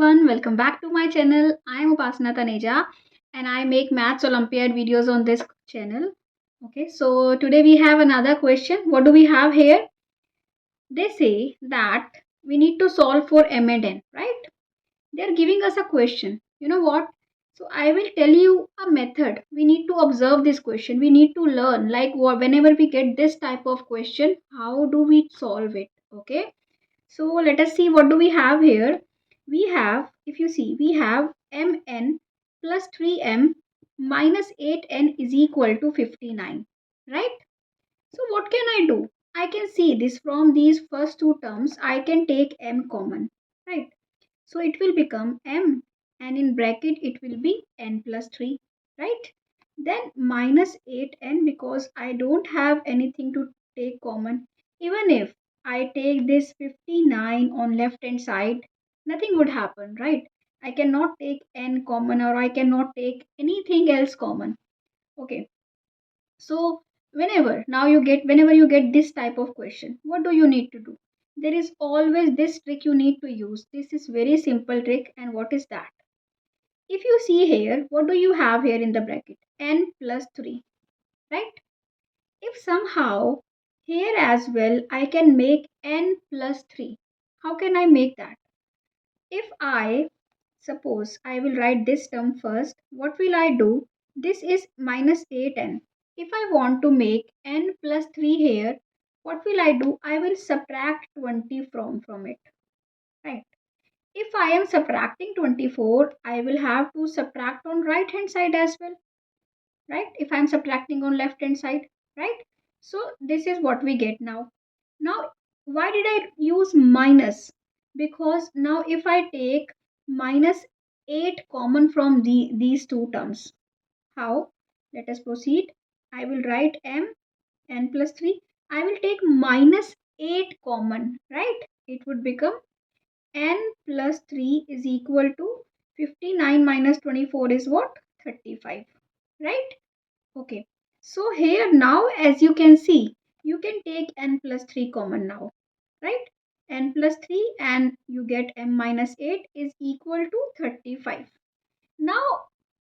everyone, welcome back to my channel. I am Upasana Taneja and I make Maths Olympiad videos on this channel. Okay, so today we have another question. What do we have here? They say that we need to solve for M and N, right? They are giving us a question. You know what? So I will tell you a method. We need to observe this question. We need to learn like whenever we get this type of question, how do we solve it? Okay. So let us see what do we have here. We have, if you see, we have mn plus 3m minus 8n is equal to 59, right? So what can I do? I can see this from these first two terms. I can take m common, right? So it will become m and in bracket it will be n plus 3, right? Then minus 8n because I don't have anything to take common. Even if I take this 59 on left hand side, nothing would happen, right? I cannot take n common or I cannot take anything else common. Okay. So whenever you get this type of question, what do you need to do? There is always this trick you need to use. This is very simple trick, and what is that? If you see here, what do you have here in the bracket? N plus 3, right? If somehow here as well I can make n plus 3, how can I make that? If I suppose I will write this term first, what will I do? This is minus 8n. If I want to make n plus 3 here, what will I do? I will subtract 20 from it, right? If I am subtracting 24, I will have to subtract on right hand side as well, right? If I am subtracting on left hand side, right? So this is what we get now. Now, why did I use minus? Because now if I take minus 8 common from these two terms, how? Let us proceed. I will write n plus 3. I will take minus 8 common, right? It would become n plus 3 is equal to 59 minus 24 is what? 35, right? Okay. So here now as you can see, you can take n plus 3 common now, right? N plus 3 and you get m minus 8 is equal to 35. Now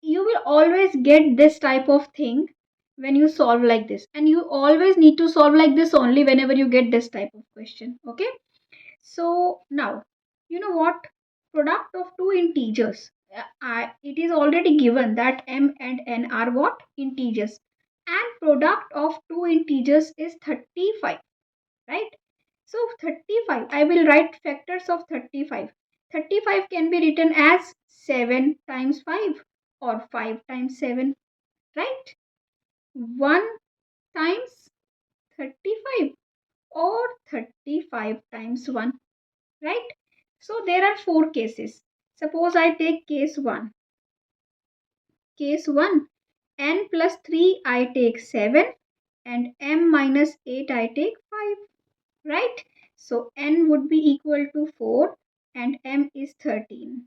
you will always get this type of thing when you solve like this, and you always need to solve like this only whenever you get this type of question. Okay. So now, you know what? Product of two integers. It is already given that m and n are what? Integers. And product of two integers is 35, right? So 35, I will write factors of 35. 35 can be written as 7 times 5 or 5 times 7, right? 1 times 35 or 35 times 1, right? So there are four cases. Suppose I take case 1. Case 1, n plus 3 I take 7 and m minus 8 I take 5, right? So n would be equal to 4 and m is 13,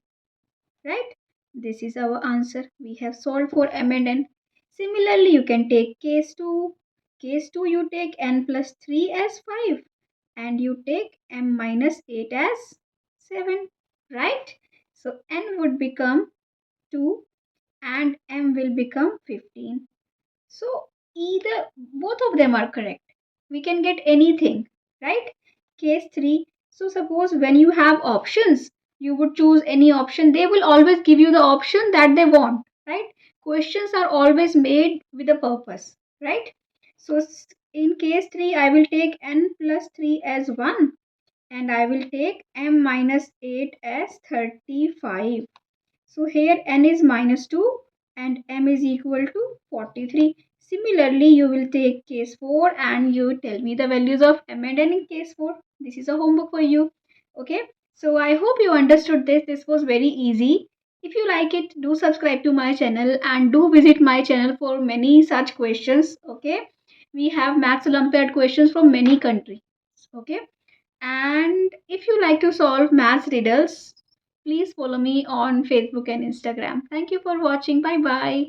right? This is our answer. We have solved for m and n. Similarly, you can take case 2. Case 2 you take n plus 3 as 5 and you take m minus 8 as 7, right? So n would become 2 and m will become 15. So either both of them are correct. We can get anything, right? Case 3. So suppose when you have options, you would choose any option. They will always give you the option that they want, right? Questions are always made with a purpose, right? So in case 3, I will take n plus 3 as 1 and I will take m minus 8 as 35. So here n is minus 2 and m is equal to 43. Similarly, you will take case 4 and you tell me the values of m and n in case 4. This is a homework for you. Okay. So I hope you understood this. This was very easy. If you like it, do subscribe to my channel and do visit my channel for many such questions. Okay. We have Maths Olympiad questions from many countries. Okay. And if you like to solve maths riddles, please follow me on Facebook and Instagram. Thank you for watching. Bye bye.